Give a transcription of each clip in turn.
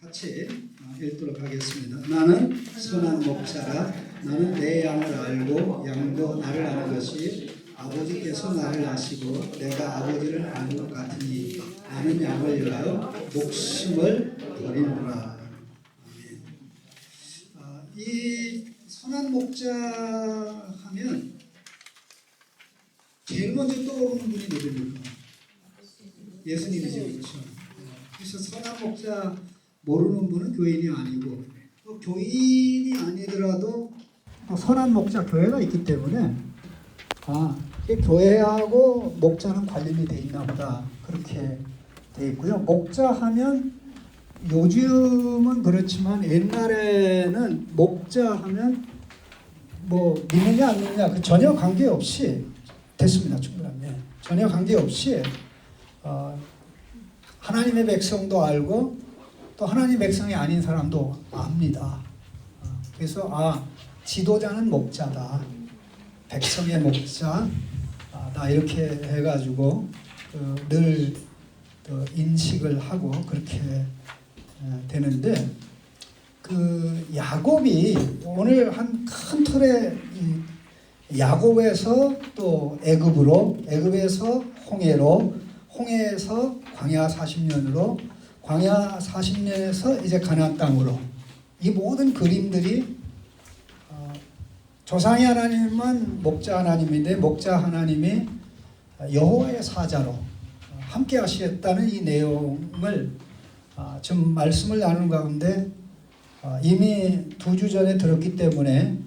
같이 읽도록 하겠습니다. 나는 선한 목자라. 나는 내 양을 알고 양도 나를 아는 것이 아버지께서 나를 아시고 내가 아버지를 아는 것 같으니 나는 양을 위하여 목숨을 버리노라. 아멘. 이 선한 목자 하면 제일 먼저 떠오르는 분이 누굽니까? 예수님이죠. 그렇죠. 그래서 선한 목자 모르는 분은 교인이 아니고, 또 교인이 아니더라도 선한 목자 교회가 있기 때문에 교회하고 목자는 관련이 돼 있나 보다, 그렇게 돼 있고요. 목자 하면 요즘은 그렇지만 옛날에는 목자 하면 뭐 믿느냐 안 믿느냐 그 전혀 관계없이 됐습니다. 충분합니다. 전혀 관계없이 하나님의 백성도 알고 또 하나님의 백성이 아닌 사람도 압니다. 그래서 지도자는 목자다, 백성의 목자, 나 이렇게 해가지고 늘 인식을 하고 그렇게 되는데, 그 야곱이 오늘 한 큰 틀에 야곱에서 또 애굽에서 홍해로, 홍해에서 광야 40년으로, 광야 40년에서 이제 가나안 땅으로, 이 모든 그림들이 조상의 하나님은 목자 하나님인데 목자 하나님이 여호와의 사자로 함께 하시겠다는 이 내용을 지금 말씀을 나누는 가운데 이미 2주 전에 들었기 때문에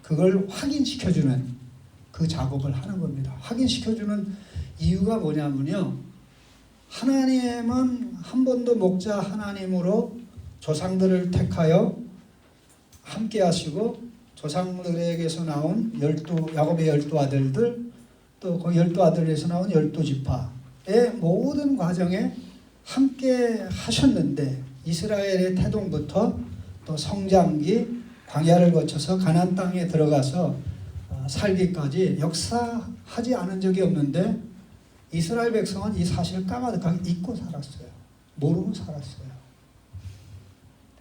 그걸 확인시켜주는 그 작업을 하는 겁니다. 확인시켜주는 이유가 뭐냐면요, 하나님은 한 번도 목자 하나님으로 조상들을 택하여 함께 하시고 조상들에게서 나온 야곱의 12아들들, 또 그 12아들에서 나온 12지파의 모든 과정에 함께 하셨는데, 이스라엘의 태동부터 또 성장기, 광야를 거쳐서 가나안 땅에 들어가서 살기까지 역사하지 않은 적이 없는데, 이스라엘 백성은 이 사실을 까마득하게 잊고 살았어요. 모르고 살았어요.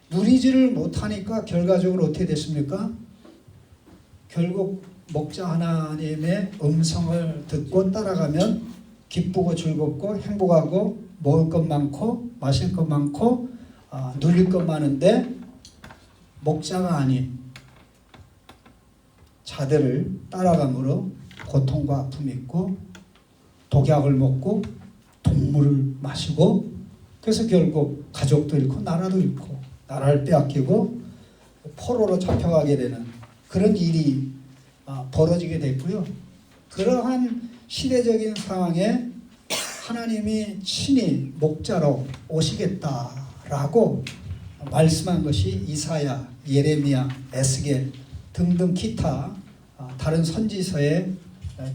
누리지를 못하니까 결과적으로 어떻게 됐습니까? 결국 목자 하나님의 음성을 듣고 따라가면 기쁘고 즐겁고 행복하고 먹을 것 많고 마실 것 많고 누릴 것 많은데, 목자가 아닌 자들을 따라감으로 고통과 아픔이 있고 독약을 먹고 동물을 마시고, 그래서 결국 가족도 잃고 나라도 잃고 나라를 빼앗기고 포로로 잡혀가게 되는 그런 일이 벌어지게 됐고요. 그러한 시대적인 상황에 하나님이 친히 목자로 오시겠다라고 말씀한 것이 이사야, 예레미야, 에스겔 등등 기타 다른 선지서에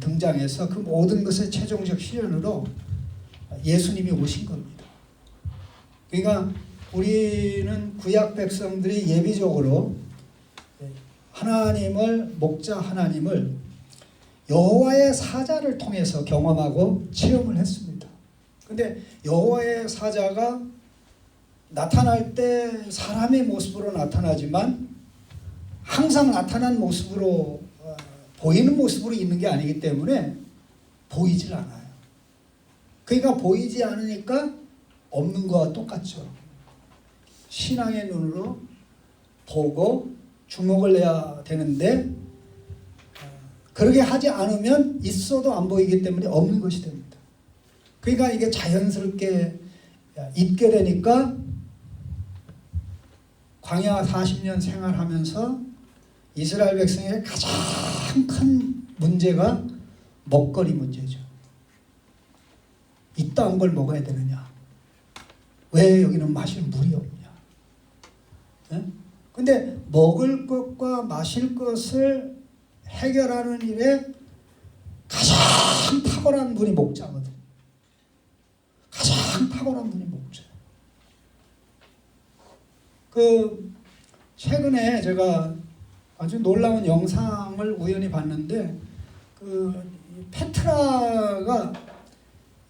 등장해서 그 모든 것의 최종적 실현으로 예수님이 오신 겁니다. 그러니까 우리는 구약 백성들이 예비적으로 목자 하나님을 여호와의 사자를 통해서 경험하고 체험을 했습니다. 근데 여호와의 사자가 나타날 때 사람의 모습으로 나타나지만 항상 나타난 모습으로 보이는 모습으로 있는 게 아니기 때문에 보이질 않아요. 그러니까 보이지 않으니까 없는 거와 똑같죠. 신앙의 눈으로 보고 주목을 해야 되는데 그렇게 하지 않으면 있어도 안 보이기 때문에 없는 것이 됩니다. 그러니까 이게 자연스럽게 있게 되니까 광야 40년 생활하면서 이스라엘 백성의 가장 큰 문제가 먹거리 문제죠. 이딴 걸 먹어야 되느냐? 왜 여기는 마실 물이 없냐? 근데 먹을 것과 마실 것을 해결하는 일에 가장 탁월한 분이 목자거든. 가장 탁월한 분이 목자예요. 최근에 제가 아주 놀라운 영상을 우연히 봤는데, 페트라가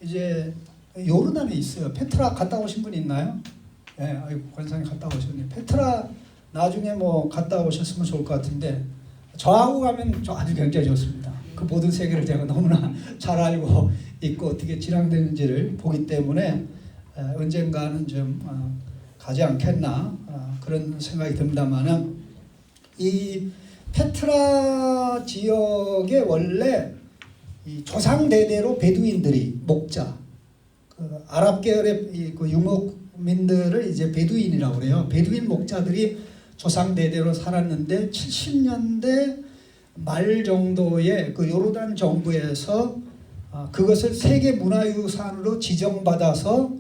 이제 요르단에 있어요. 페트라 갔다 오신 분 있나요? 예, 아이고 권사님 갔다 오셨네. 페트라 나중에 뭐 갔다 오셨으면 좋을 것 같은데 저하고 가면 저 아주 굉장히 좋습니다. 그 모든 세계를 제가 너무나 잘 알고 있고 어떻게 진행되는지를 보기 때문에 언젠가는 좀 가지 않겠나 그런 생각이 듭니다만은 이 페트라 지역에 원래 이 조상 대대로 베두인들이 목자 그 아랍 계열의 그 유목민들을 이제 베두인이라고 그래요. 베두인 목자들이 조상 대대로 살았는데 70년대 말 정도에 그 요르단 정부에서 그것을 세계 문화유산으로 지정받아서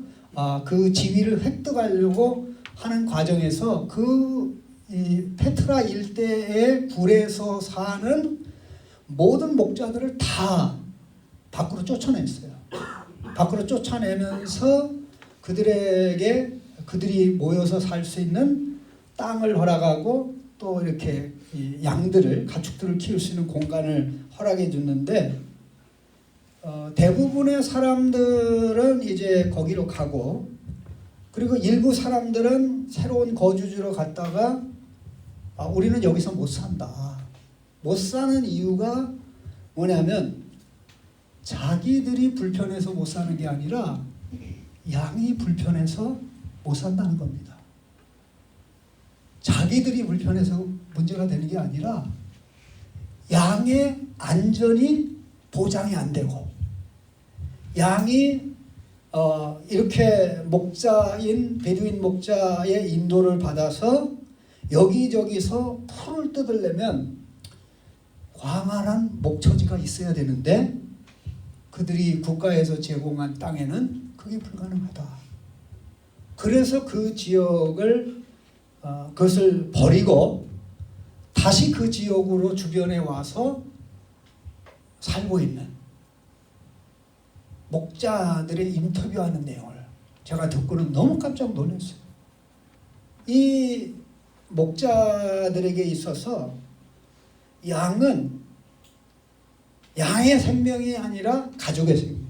그 지위를 획득하려고 하는 과정에서 이 페트라 일대의 굴에서 사는 모든 목자들을 다 밖으로 쫓아냈어요. 밖으로 쫓아내면서 그들이 모여서 살 수 있는 땅을 허락하고 또 이렇게 가축들을 키울 수 있는 공간을 허락해 줬는데 대부분의 사람들은 이제 거기로 가고 그리고 일부 사람들은 새로운 거주지로 갔다가 우리는 여기서 못 산다. 못 사는 이유가 뭐냐면 자기들이 불편해서 못 사는 게 아니라 양이 불편해서 못 산다는 겁니다. 자기들이 불편해서 문제가 되는 게 아니라 양의 안전이 보장이 안 되고 양이 이렇게 베두인 목자의 인도를 받아서 여기저기서 풀을 뜯으려면 광활한 목처지가 있어야 되는데 그들이 국가에서 제공한 땅에는 그게 불가능하다. 그래서 그 지역을 그것을 버리고 다시 그 지역으로 주변에 와서 살고 있는 목자들의 인터뷰하는 내용을 제가 듣고는 너무 깜짝 놀랐어요. 이 목자들에게 있어서 양은 양의 생명이 아니라 가족의 생명,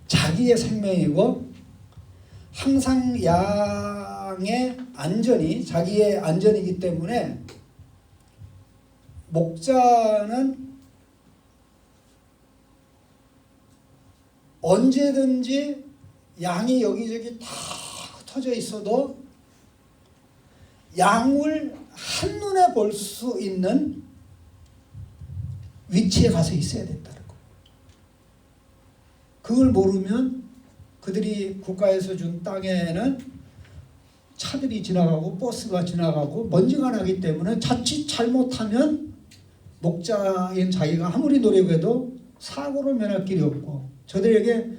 자기의 생명이고 항상 양의 안전이 자기의 안전이기 때문에 목자는 언제든지 양이 여기저기 다 흩어져 있어도 양을 한눈에 볼 수 있는 위치에 가서 있어야 된다는 거. 그걸 모르면 그들이 국가에서 준 땅에는 차들이 지나가고 버스가 지나가고 먼지가 나기 때문에 자칫 잘못하면 목자인 자기가 아무리 노력해도 사고를 면할 길이 없고 저들에게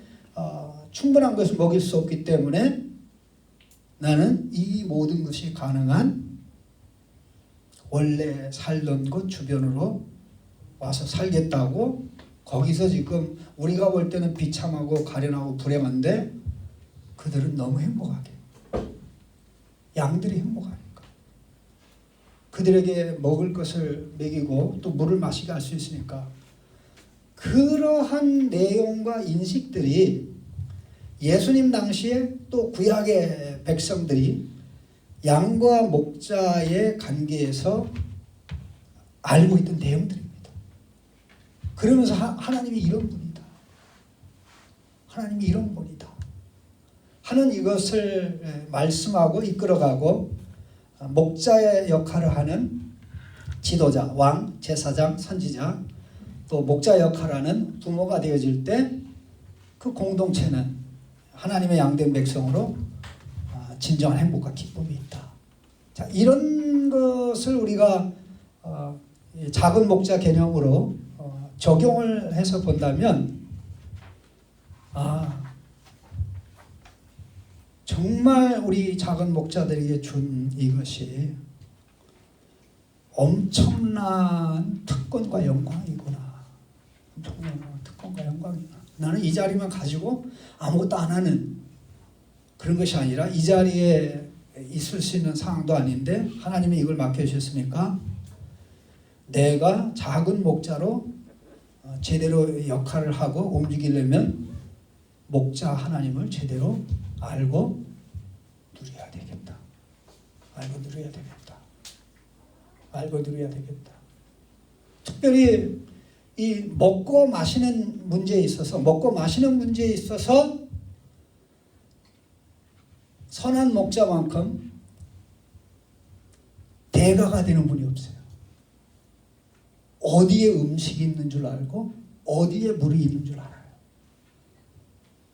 충분한 것을 먹일 수 없기 때문에 나는 이 모든 것이 가능한 원래 살던 곳 주변으로 와서 살겠다고 거기서 지금 우리가 볼 때는 비참하고 가련하고 불행한데 그들은 너무 행복하게 양들이 행복하니까 그들에게 먹을 것을 먹이고 또 물을 마시게 할 수 있으니까 그러한 내용과 인식들이 예수님 당시에 또 구약의 백성들이 양과 목자의 관계에서 알고 있던 내용들입니다. 그러면서 하나님이 이런 분이다. 하나님이 이런 분이다. 하는 이것을 말씀하고 이끌어가고 목자의 역할을 하는 지도자, 왕, 제사장, 선지자 또 목자 역할을 하는 부모가 되어질 때 그 공동체는 하나님의 양된 백성으로 진정한 행복과 기쁨이 있다. 자, 이런 것을 우리가 작은 목자 개념으로 적용을 해서 본다면 정말 우리 작은 목자들에게 준 이것이 엄청난 특권과 영광이구나. 엄청난 특권과 영광이구나. 나는 이 자리만 가지고 아무것도 안 하는 그런 것이 아니라 이 자리에 있을 수 있는 상황도 아닌데 하나님이 이걸 맡겨주셨으니까 내가 작은 목자로 제대로 역할을 하고 움직이려면 목자 하나님을 제대로 알고 누려야 되겠다. 알고 누려야 되겠다. 알고 누려야 되겠다. 특별히 이 먹고 마시는 문제에 있어서 선한 목자만큼 대가가 되는 분이 없어요. 어디에 음식이 있는 줄 알고 어디에 물이 있는 줄 알아요.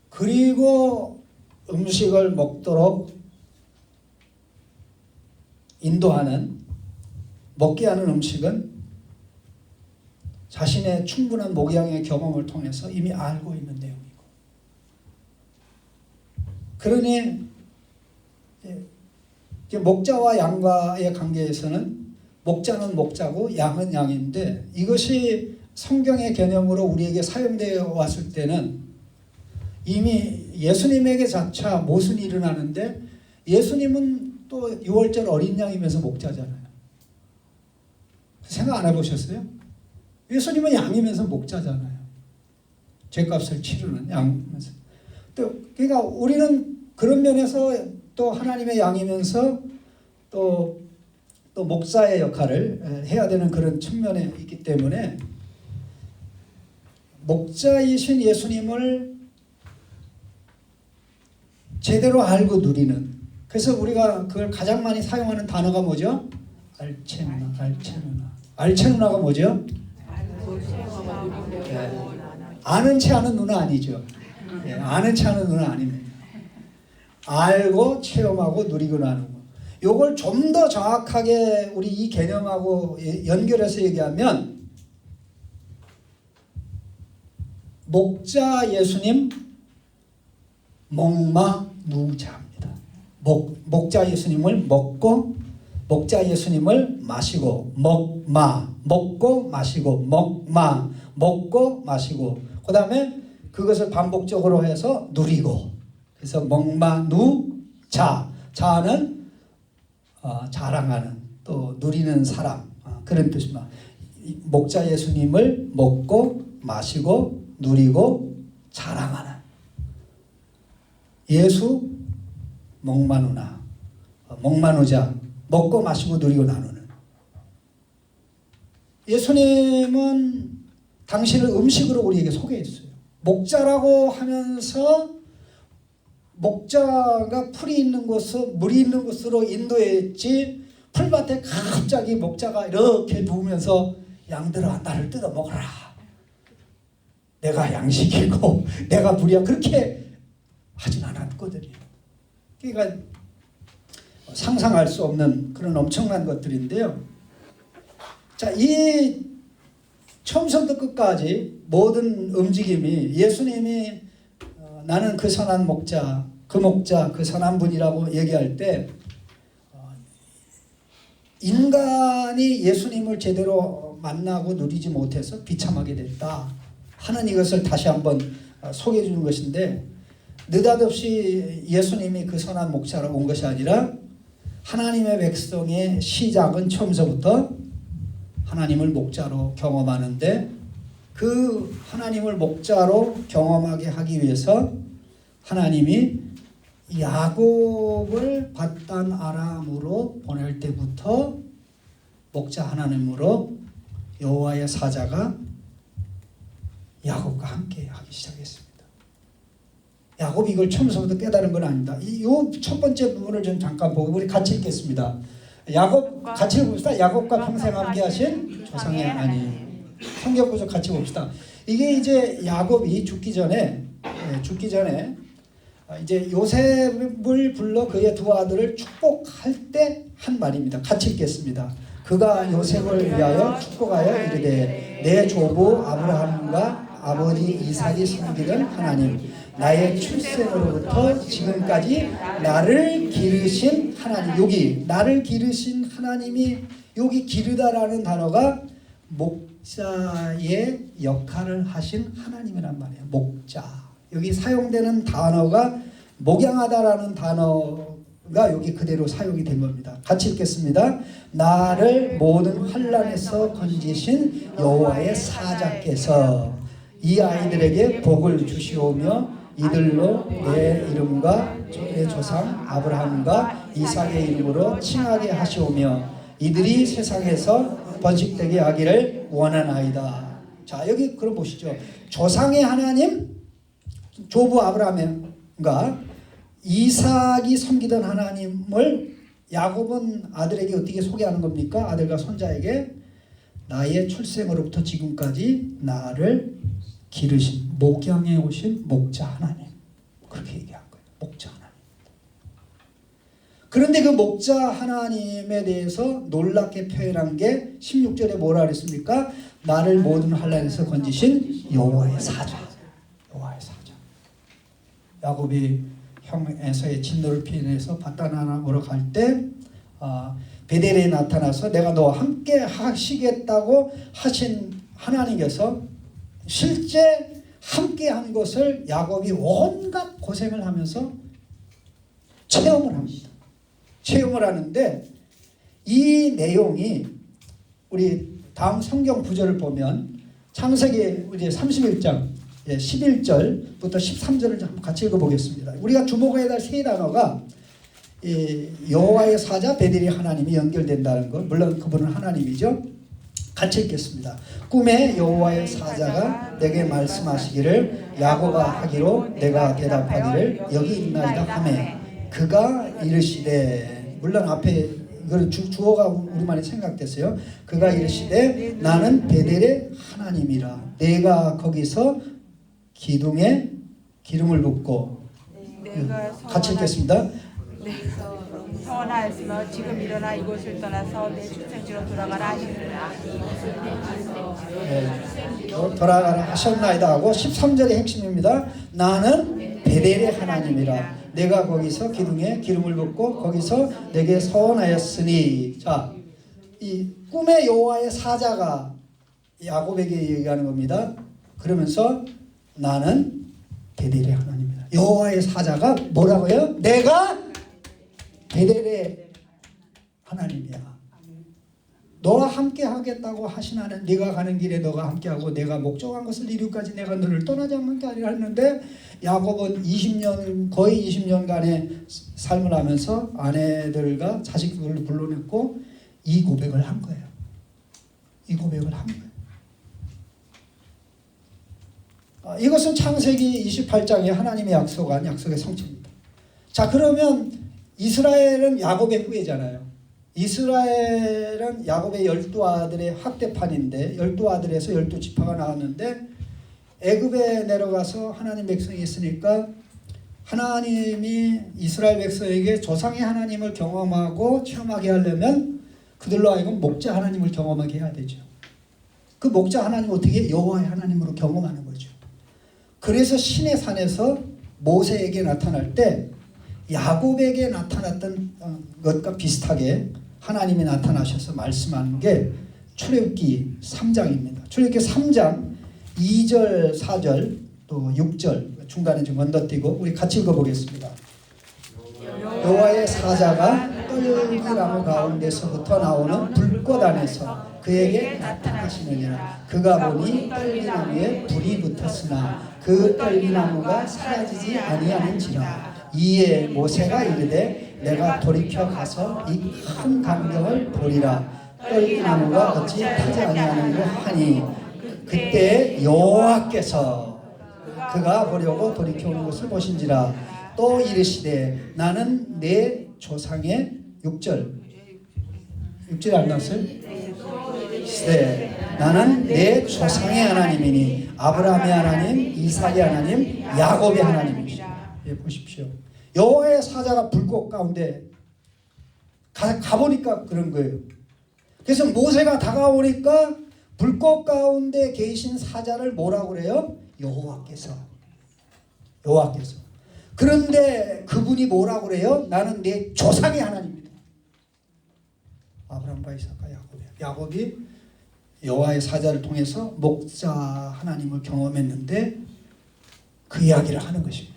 그리고 음식을 먹도록 인도하는, 먹게 하는 음식은 자신의 충분한 목양의 경험을 통해서 이미 알고 있는 내용이고, 그러니 목자와 양과의 관계에서는 목자는 목자고 양은 양인데, 이것이 성경의 개념으로 우리에게 사용되어 왔을 때는 이미 예수님에게 자차 모순이 일어나는데, 예수님은 또 6월절 어린 양이면서 목자잖아요. 생각 안 해보셨어요? 예수님은 양이면서 목자잖아요. 죄값을 치르는 양이면서. 또 그러니까 우리는 그런 면에서 또 하나님의 양이면서 또 목사의 역할을 해야 되는 그런 측면에 있기 때문에, 목자이신 예수님을 제대로 알고 누리는, 그래서 우리가 그걸 가장 많이 사용하는 단어가 뭐죠? 알체누나. 알체누나가 뭐죠? 아는 체 하는 누나 아니죠. 아는 체 하는 누나 아닙니다. 알고 체험하고 누리고 나는 거. 요걸 좀 더 정확하게 우리 이 개념하고 연결해서 얘기하면, 목자 예수님 먹마누자입니다. 목자 예수님을 먹고, 목자 예수님을 마시고, 먹고 마시고, 먹고 마시고, 그 다음에 그것을 반복적으로 해서 누리고, 그래서 먹마누자, 자는 자랑하는, 또 누리는 사람, 그런 뜻입니다. 목자 예수님을 먹고 마시고 누리고 자랑하는 예수 먹마누나, 먹마누자, 먹고 마시고 누리고 나누는. 예수님은 당신을 음식으로 우리에게 소개했어요. 목자라고 하면서 목자가 풀이 있는 곳으로, 물이 있는 곳으로 인도했지, 풀밭에 갑자기 목자가 이렇게 누우면서 양들아 나를 뜯어 먹어라, 내가 양식이고 내가 불이야, 그렇게 하진 않았거든요. 그러니까 상상할 수 없는 그런 엄청난 것들인데요. 자, 이 처음부터 끝까지 모든 움직임이 예수님이 나는 그 선한 목자, 그 선한 분이라고 얘기할 때, 인간이 예수님을 제대로 만나고 누리지 못해서 비참하게 됐다 하는 이것을 다시 한번 소개해 주는 것인데, 느닷없이 예수님이 그 선한 목자로 온 것이 아니라 하나님의 백성의 시작은 처음서부터 하나님을 목자로 경험하는데, 그 하나님을 목자로 경험하게 하기 위해서 하나님이 야곱을 바단 아람으로 보낼 때부터 목자 하나님으로 여호와의 사자가 야곱과 함께 하기 시작했습니다. 야곱이 이걸 처음부터 깨달은 건 아닙니다. 이 첫 번째 부분을 좀 잠깐 보고 우리 같이 읽겠습니다. 야곱 같이 읽읍시다. 야곱과 평생 함께 하신 조상의 하나님. 성경 구절 같이 봅시다. 이게 이제 야곱이 죽기 전에 이제 요셉을 불러 그의 두 아들을 축복할 때 한 말입니다. 같이 읽겠습니다. 그가 요셉을 위하여 축복하여 이르되 내 조부 아브라함과 아버지 이삭이 섬기던 하나님, 나의 출생으로부터 지금까지 나를 기르신 하나님. 여기 나를 기르신 하나님이, 여기 기르다라는 단어가 목자의 역할을 하신 하나님이란 말이에요. 목자. 여기 사용되는 단어가 목양하다라는 단어가 여기 그대로 사용이 된 겁니다. 같이 읽겠습니다. 나를 모든 환난에서 건지신 여호와의 사자께서 이 아이들에게 복을 주시오며 이들로 내 이름과 내 조상 아브라함과 이삭의 이름으로 칭하게 하시오며 이들이 세상에서 번식되게 하기를 원하나이다. 자, 여기 그럼 보시죠. 조상의 하나님, 조부 아브라함과 이삭이 섬기던 하나님을 야곱은 아들에게 어떻게 소개하는 겁니까? 아들과 손자에게 나의 출생으로부터 지금까지 나를 기르신 목양해 오신 목자 하나님, 그렇게 얘기한 거예요. 목자 하나님. 그런데 그 목자 하나님에 대해서 놀랍게 표현한 게 16절에 뭐라 그랬습니까? 나를 모든 환난에서 건지신 여호와의 사자. 여호와의 사자. 야곱이 형 에서의 진노를 피해내서 바다나라로 갈 때 베델에 나타나서 내가 너와 함께 하시겠다고 하신 하나님께서 실제 함께 한 것을 야곱이 온갖 고생을 하면서 체험을 합니다. 체험을 하는데 이 내용이 우리 다음 성경 구절을 보면 창세기 이제 31장 11절부터 13절을 좀 같이 읽어보겠습니다. 우리가 주목해야 될 세 단어가 여호와의 사자 베델이 하나님이 연결된다는 것. 물론 그분은 하나님이죠. 같이 읽겠습니다. 꿈에 여호와의 사자가 내게 말씀하시기를 야곱아 하기로 내가 대답하기를 여기 있나이다 하매 그가 이르시되, 물론 앞에 이거는 주어가 우리만이 생각됐어요. 그가 이르시되 나는 베델의 하나님이라. 내가 거기서 기둥에 기름을 붓고, 같이 읽겠습니다. 서원하였으며 지금 일어나 이곳을 떠나서 내 출생지로 돌아가라 하시니라. 돌아가라 하셨나이다 하고 13절의 핵심입니다. 나는 베델의 하나님이라. 내가 거기서 기둥에 기름을 붓고 거기서 내게 서원하였으니. 자, 이 꿈의 여호와의 사자가 야곱에게 얘기하는 겁니다. 그러면서 나는 베델의 하나님이다. 여호와의 사자가 뭐라고요? 내가 베델의 하나님이야. 너와 함께 하겠다고 하신 하나님, 네가 가는 길에 너가 함께하고 내가 목적한 것을 이루기까지 내가 너를 떠나지 않는다 했는데, 야곱은 20년 거의 20년간의 삶을 하면서 아내들과 자식들을 불러냈고 이 고백을 한 거예요. 이 고백을 한 거예요. 이것은 창세기 28장에 하나님의 약속한 약속의 성취입니다. 자, 그러면 이스라엘은 야곱의 후예잖아요. 이스라엘은 야곱의 12아들의 학대판인데 12아들에서 12지파가 나왔는데 애굽에 내려가서 하나님 백성이 있으니까 하나님이 이스라엘 백성에게 조상의 하나님을 경험하고 체험하게 하려면 그들로 하여금 목자 하나님을 경험하게 해야 되죠. 그 목자 하나님 어떻게? 여호와의 하나님으로 경험하는 거죠. 그래서 신의 산에서 모세에게 나타날 때 야곱에게 나타났던 것과 비슷하게 하나님이 나타나셔서 말씀하는 게 출애굽기 3장입니다. 출애굽기 3장 2절, 4절, 또 6절 중간에 좀 건너뛰고 우리 같이 읽어보겠습니다. 여호와의 사자가 떨기나무 가운데서부터 나오는 불꽃 안에서 그에게 나타나시느니라. 그가 보니 떨기나무에 불이 붙었으나 그 떨기나무가 사라지지 아니하는지라. 이에 모세가 이르되 내가 돌이켜 가서 이 큰 광경을 보리라. 떨기나무가 어찌 타지 아니하는고 하니 그때 여호와께서 그가 보려고 돌이켜 오는 것을 보신지라. 또 이르시되 나는 내 조상의 6절 안 나왔어요? 네, 나는 내 조상의 하나님이니 아브라함의 하나님, 이삭의 하나님, 야곱의 하나님이시다. 예, 보십시오. 여호와의 사자가 불꽃 가운데 가보니까 그런 거예요. 그래서 모세가 다가오니까 불꽃 가운데 계신 사자를 뭐라고 그래요? 여호와께서. 그런데 그분이 뭐라고 그래요? 나는 내 조상의 하나님이다. 아브라함과 이삭과 야곱이 여호와의 사자를 통해서 목자 하나님을 경험했는데 그 이야기를 하는 것입니다.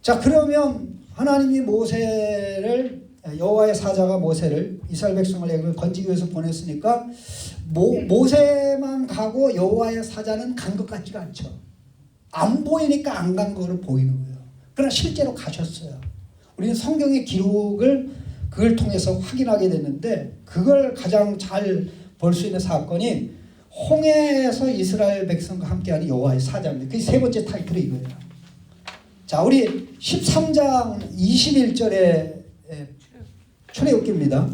자, 그러면 하나님이 모세를, 여호와의 사자가 모세를 이스라엘 백성을 건지기 위해서 보냈으니까 모세만 가고 여호와의 사자는 간 것 같지가 않죠. 안 보이니까 안 간 거로 보이는 거예요. 그러나 실제로 가셨어요. 우리는 성경의 기록을 그걸 통해서 확인하게 됐는데, 그걸 가장 잘 볼 수 있는 사건이 홍해에서 이스라엘 백성과 함께하는 여호와의 사자입니다. 그게 세 번째 타이틀이 이거예요. 자, 우리 13장 21절에 출애굽기입니다.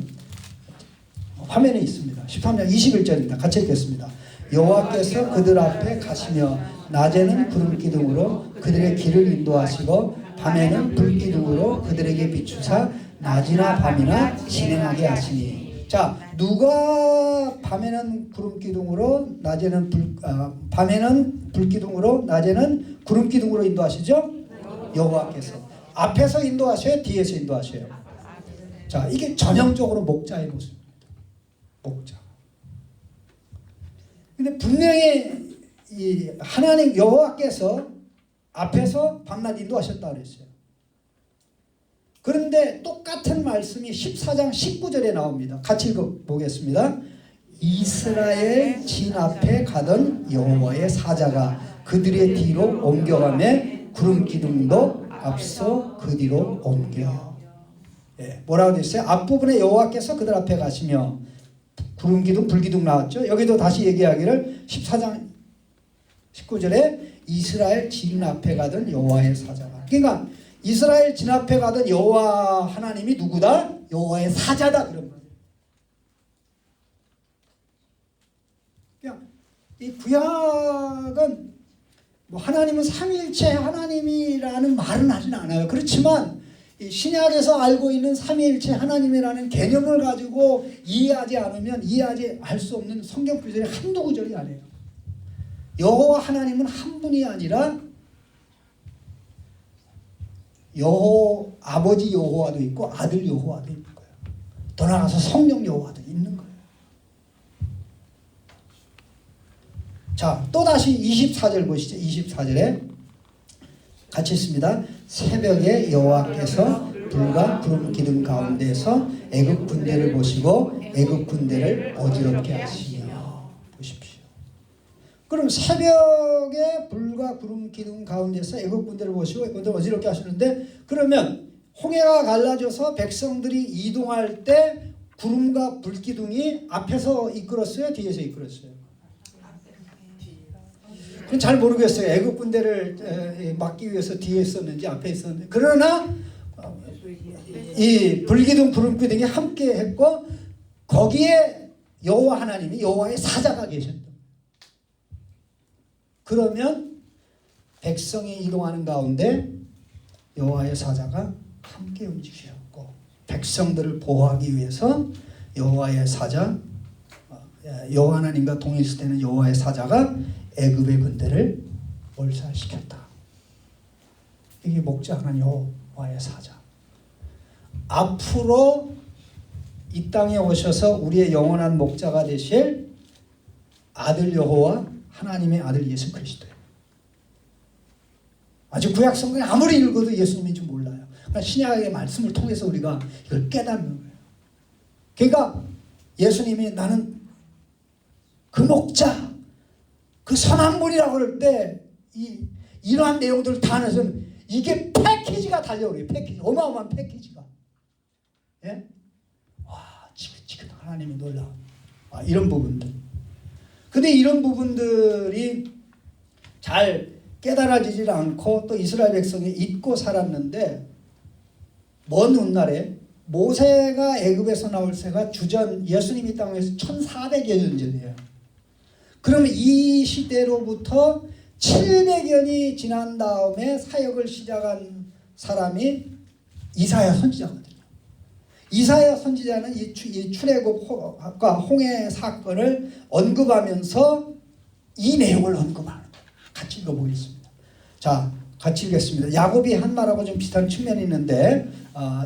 화면에 있습니다. 13장 21절입니다. 같이 읽겠습니다. 여호와께서 그들 앞에 가시며 낮에는 구름 기둥으로 그들의 길을 인도하시고 밤에는 불 기둥으로 그들에게 비추사 낮이나 밤이나 진행하게 하시니. 자, 누가 밤에는 구름 기둥으로 밤에는 불 기둥으로 낮에는 구름 기둥으로 인도하시죠? 여호와께서. 앞에서 인도하셔요? 뒤에서 인도하셔요? 자, 이게 전형적으로 목자의 모습입니다. 목자. 근데 분명히 이 하나님 여호와께서 앞에서 밤낮 인도하셨다 그랬어요. 그런데 똑같은 말씀이 14장 19절에 나옵니다. 같이 읽어보겠습니다. 이스라엘 진 앞에 가던 여호와의 사자가 그들의 뒤로 옮겨가며 구름 기둥도 앞서 그 뒤로 옮겨. 뭐라고 됐어요? 앞부분에 여호와께서 그들 앞에 가시며 구름 기둥, 불 기둥 나왔죠. 여기도 다시 얘기하기를 14장 19절에 이스라엘 진 앞에 가던 여호와의 사자가. 그러니까 이스라엘 진 앞에 가던 여호와 하나님이 누구다? 여호와의 사자다 그런 거예요. 그냥 이 구약은 뭐 하나님은 삼위일체 하나님이라는 말은 하진 않아요. 그렇지만 이 신약에서 알고 있는 삼위일체 하나님이라는 개념을 가지고 이해하지 않으면 이해하지 할 수 없는 성경 구절이 한두 구절이 아니에요. 여호와 하나님은 한 분이 아니라 아버지 여호와도 있고 아들 여호와도 있는 거예요. 더 나아가서 성령 여호와도 있는 거예요. 자, 또다시 24절 보시죠. 24절에 같이 있습니다. 새벽에 여호와께서 불과 구름 기둥 가운데서 애굽 군대를 보시고 애굽 군대를 어지럽게 하시며. 보십시오. 그럼 새벽에 불과 구름 기둥 가운데서 애굽 군대를 보시고 애굽 군대를 어지럽게 하시는데, 그러면 홍해가 갈라져서 백성들이 이동할 때 구름과 불 기둥이 앞에서 이끌었어요? 뒤에서 이끌었어요? 그건 잘 모르겠어요. 애굽 군대를 막기 위해서 뒤에 있었는지 앞에 있었는지. 그러나 이 불기둥 구름기둥이 함께 했고 거기에 여호와 하나님이 여호와의 사자가 계셨다. 그러면 백성이 이동하는 가운데 여호와의 사자가 함께 움직이셨고, 백성들을 보호하기 위해서 여호와의 사자, 여호와 하나님과 동행했을 때는 여호와의 사자가 애굽의 군대를 몰살시켰다. 이게 목자하는 여호와의 사자. 앞으로 이 땅에 오셔서 우리의 영원한 목자가 되실 아들 여호와 하나님의 아들 예수 그리스도예요. 아직 구약 성경에 아무리 읽어도 예수님인지 몰라요. 그러니까 신약의 말씀을 통해서 우리가 이걸 깨닫는 거예요. 그러니까 예수님이 나는 그 목자, 그 선한 분이라고 그럴 때 이러한 내용들을 다 안에서 이게 패키지가 달려오래요. 패키지. 어마어마한 패키지가. 예? 와, 지긋지긋 하나님이 놀라운 이런 부분들. 근데 이런 부분들이 잘 깨달아지질 않고 또 이스라엘 백성이 잊고 살았는데, 먼 훗날에 모세가 애굽에서 나올 새가 주전 예수님이 땅에서 1400여 년 전이에요. 그러면 이 시대로부터 700년이 지난 다음에 사역을 시작한 사람이 이사야 선지자거든요. 이사야 선지자는 이 출애굽과 홍해 사건을 언급하면서 이 내용을 언급하는 거예요. 같이 읽어보겠습니다. 자, 같이 읽겠습니다. 야곱이 한 말하고 좀 비슷한 측면이 있는데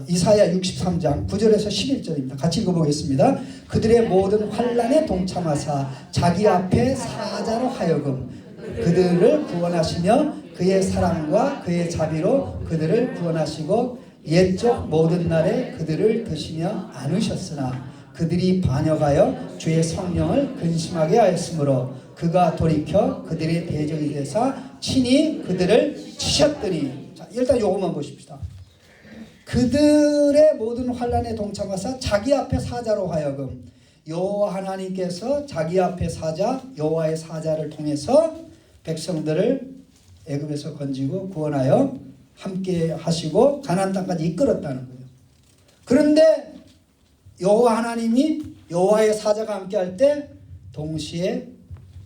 이사야 63장 9절에서 11절입니다. 같이 읽어보겠습니다. 그들의 모든 환난에 동참하사 자기 앞에 사자로 하여금 그들을 구원하시며 그의 사랑과 그의 자비로 그들을 구원하시고 옛적 모든 날에 그들을 드시며 안으셨으나 그들이 반역하여 주의 성령을 근심하게 하였으므로 그가 돌이켜 그들의 대적이 되사 친히 그들을 치셨더니. 자, 일단 요것만 보십시다. 그들의 모든 환난에 동참하사 자기 앞에 사자로 하여금 여호와 하나님께서 자기 앞에 사자 여호와의 사자를 통해서 백성들을 애굽에서 건지고 구원하여 함께 하시고 가나안 땅까지 이끌었다는 거예요. 그런데 여호와 하나님이 여호와의 사자가 함께 할 때 동시에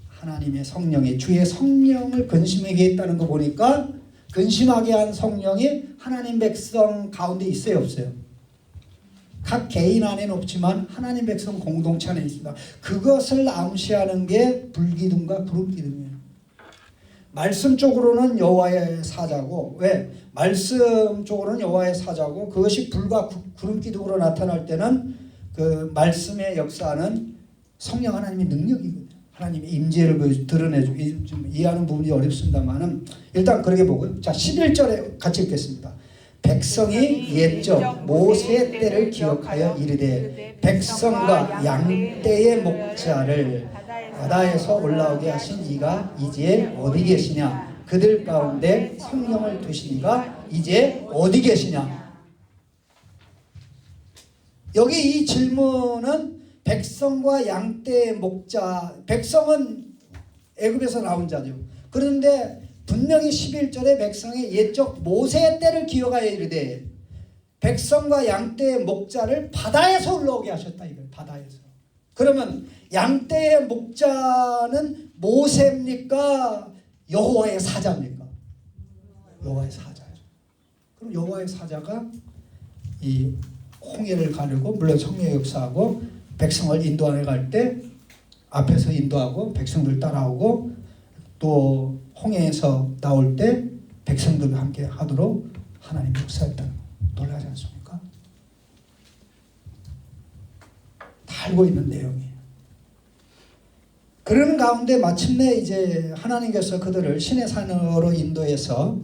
하나님의 성령이 주의 성령을 근심하게 했다는 거 보니까 근심하게 한 성령이 하나님 백성 가운데 있어요, 없어요? 각 개인 안에는 없지만 하나님 백성 공동체 안에 있습니다. 그것을 암시하는 게 불기둥과 구름기둥이에요. 말씀 쪽으로는 여호와의 사자고, 왜? 말씀 쪽으로는 여호와의 사자고, 그것이 불과 구름기둥으로 나타날 때는 그 말씀의 역사는 성령 하나님의 능력이거든요. 하나님의 임재를 드러내주고, 좀 이해하는 부분이 어렵습니다만은 일단 그렇게 보고요. 자, 11절에 같이 읽겠습니다. 백성이 옛적 모세의 때를 기억하여 이르되 백성과 양떼의 목자를 바다에서 올라오게 하신 이가 이제 어디 계시냐? 그들 가운데 성령을 두신 이가 이제 어디 계시냐? 여기 이 질문은 백성과 양떼의 목자, 백성은 애굽에서 나온 자죠. 그런데 분명히 11절에 백성의 옛적 모세의 때를 기억하여 이르되 백성과 양떼의 목자를 바다에서 올라오게 하셨다 이거예요. 바다에서. 그러면 양떼의 목자는 모세입니까? 여호와의 사자입니까? 여호와의 사자죠. 그럼 여호와의 사자가 이 홍해를 가르고 물론 성령의 역사하고 백성을 인도하러 갈 때 앞에서 인도하고 백성들 따라오고 또 홍해에서 나올 때 백성들과 함께 하도록 하나님 역사했다는 거 놀라지 않습니까? 다 알고 있는 내용이에요. 그런 가운데 마침내 이제 하나님께서 그들을 신의 산으로 인도해서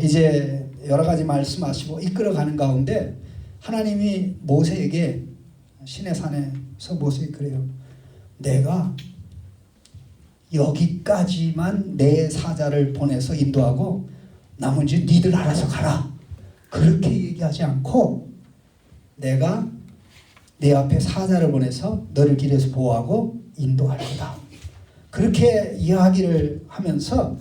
이제 여러 가지 말씀하시고 이끌어가는 가운데 하나님이 모세에게 신의 산에서 모세에게 그래요. 내가 여기까지만 내 사자를 보내서 인도하고 나머지 니들 알아서 가라. 그렇게 얘기하지 않고 내가 내 앞에 사자를 보내서 너를 길에서 보호하고 인도할 거다. 그렇게 이야기를 하면서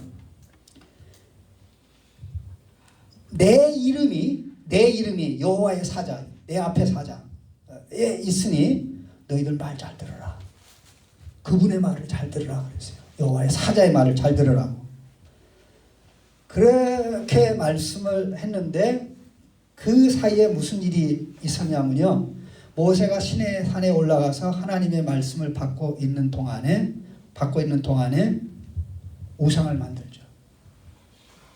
내 이름이 여호와의 사자, 내 앞에 사자에 있으니 너희들 말 잘 들어라. 그분의 말을 잘 들으라 그랬어요. 여호와의 사자의 말을 잘 들으라고. 그렇게 말씀을 했는데 그 사이에 무슨 일이 있었냐면요. 모세가 시내 산에 올라가서 하나님의 말씀을 받고 있는 동안에 우상을 만들죠.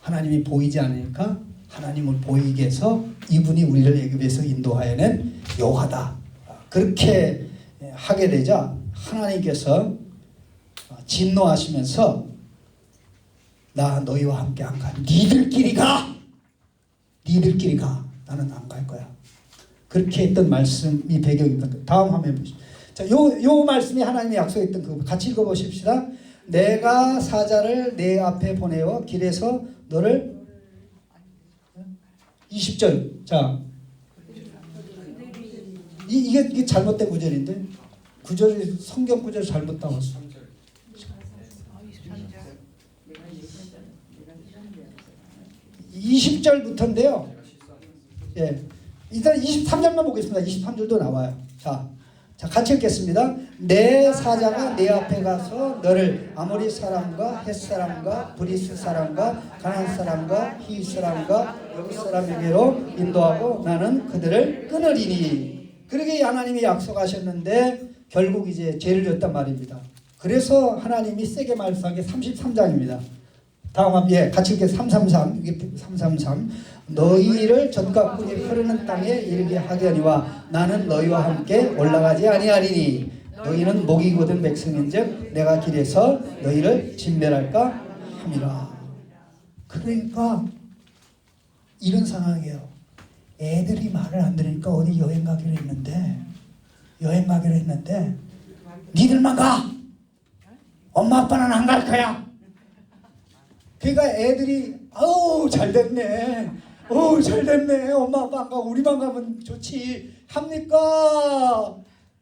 하나님이 보이지 않으니까 하나님을 보이게 해서 이분이 우리를 애굽에서 인도하여낸 여호와다. 그렇게 하게 되자 하나님께서 진노하시면서 나 너희와 함께 안 가. 니들끼리 가. 나는 안 갈 거야. 그렇게 했던 말씀이 배경입니다. 다음 화면 보시죠. 자, 요 말씀이 하나님이 약속했던 그 같이 읽어보십시다. 내가 사자를 내 앞에 보내어 길에서 너를 20절. 자, 이게 잘못된 구절인데 구절이 성경 구절 잘못 나왔어. 20절부터인데요. 예, 일단 23절만 보겠습니다. 23절도 나와요. 자, 같이 읽겠습니다. 내 사자가 내 앞에 가서 너를 아모리 사람과 헷 사람과 브리스 사람과 가나안 사람과 히 사람과 여기 사람에게로 인도하고 나는 그들을 끊으리니. 그러게 하나님이 약속하셨는데 결국 이제 죄를 졌단 말입니다. 그래서 하나님이 세게 말씀하게 33장입니다. 다음 같이 읽게 333 이게 333 너희를 젖과 꿀이 흐르는 땅에 이르게 하려니와 나는 너희와 함께 올라가지 아니하리니 너희는 목이 곧은 백성인즉 내가 길에서 너희를 진멸할까 함이라. 그러니까 이런 상황이에요. 애들이 말을 안 들으니까 어디 여행 가기로 했는데 여행 가기로 했는데 니들만 가. 엄마 아빠는 안 갈 거야. 그러니까 애들이 아우 잘됐네. 잘됐네. 엄마 아빠 안 가고 우리만 가면 좋지. 합니까?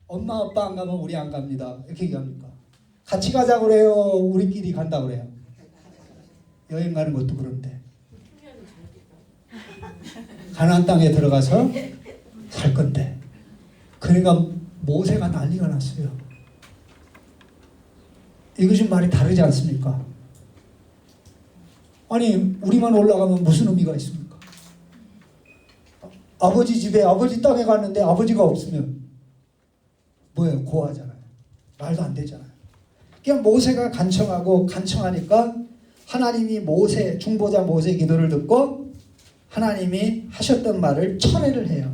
엄마 아빠 안 가면 우리 안 갑니다. 이렇게 얘기합니까? 같이 가자고 그래요. 우리끼리 간다고 그래요. 여행 가는 것도 그런데 가나안 땅에 들어가서 살 건데 그러니까 모세가 난리가 났어요. 이거 좀 말이 다르지 않습니까? 아니 우리만 올라가면 무슨 의미가 있습니까? 아버지 집에 아버지 땅에 갔는데 아버지가 없으면 뭐예요? 고하잖아요. 말도 안 되잖아요. 그냥 모세가 간청하니까 하나님이 모세 중보자 모세 기도를 듣고 하나님이 하셨던 말을 철회를 해요.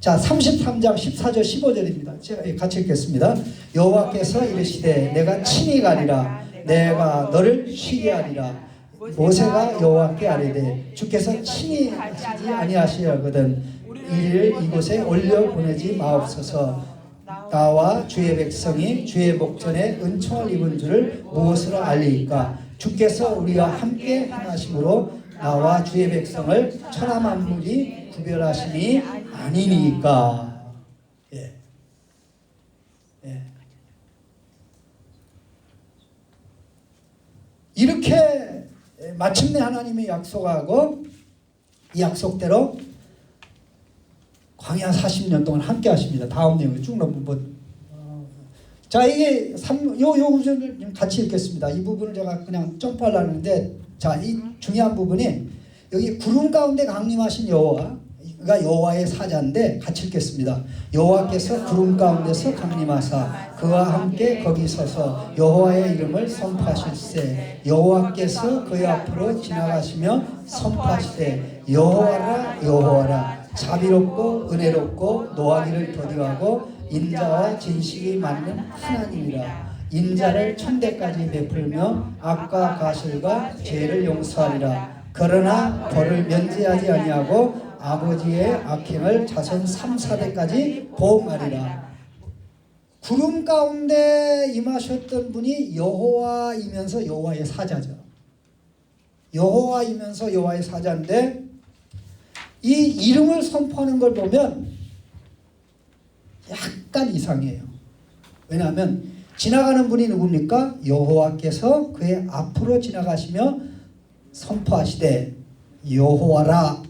자 33장 14절 15절입니다. 제가 같이 읽겠습니다. 여호와께서 이르시되 내가 친히 가리라 내가 너를 쉬게 하리라. 모세가 여호와께 아뢰되 주께서 친히 하시지 아니하시려거든 이를 이곳에 올려 보내지 마옵소서. 나와 주의 백성이 주의 목전에 은총을 입은 줄을 무엇으로 알리이까? 주께서 우리와 함께 행하심으로 나와 주의 백성을 천하 만물이 구별하심이 아니니까. 예. 이렇게 마침내 하나님이 약속하고 이 약속대로 광야 40년 동안 함께 하십니다. 다음 내용을 쭉 넘으면 자 이게 요 부분을 같이 읽겠습니다. 이 부분을 제가 그냥 점프하려는데 자 이 중요한 부분이 여기 구름 가운데 강림하신 여호와가 여호와의 사자인데 같이 읽겠습니다. 여호와께서 구름 가운데서 강림하사 그와 함께 거기 서서 여호와의 이름을 선포하실세. 여호와께서 그의 앞으로 지나가시며 선포하시되 여호와라 여호와라 자비롭고 은혜롭고 노하기를 더디하고 인자와 진실이 많은 하나님이라. 인자를 천대까지 베풀며 악과 가실과 죄를 용서하리라. 그러나 벌을 면제하지 아니하고 아버지의 악행을 자손 3, 4대까지 보응하리라. 구름 가운데 임하셨던 분이 여호와이면서 여호와의 사자죠. 여호와이면서 여호와의 사자인데 이 이름을 선포하는 걸 보면 약간 이상해요. 왜냐하면 지나가는 분이 누굽니까? 여호와께서 그의 앞으로 지나가시며 선포하시되 여호와라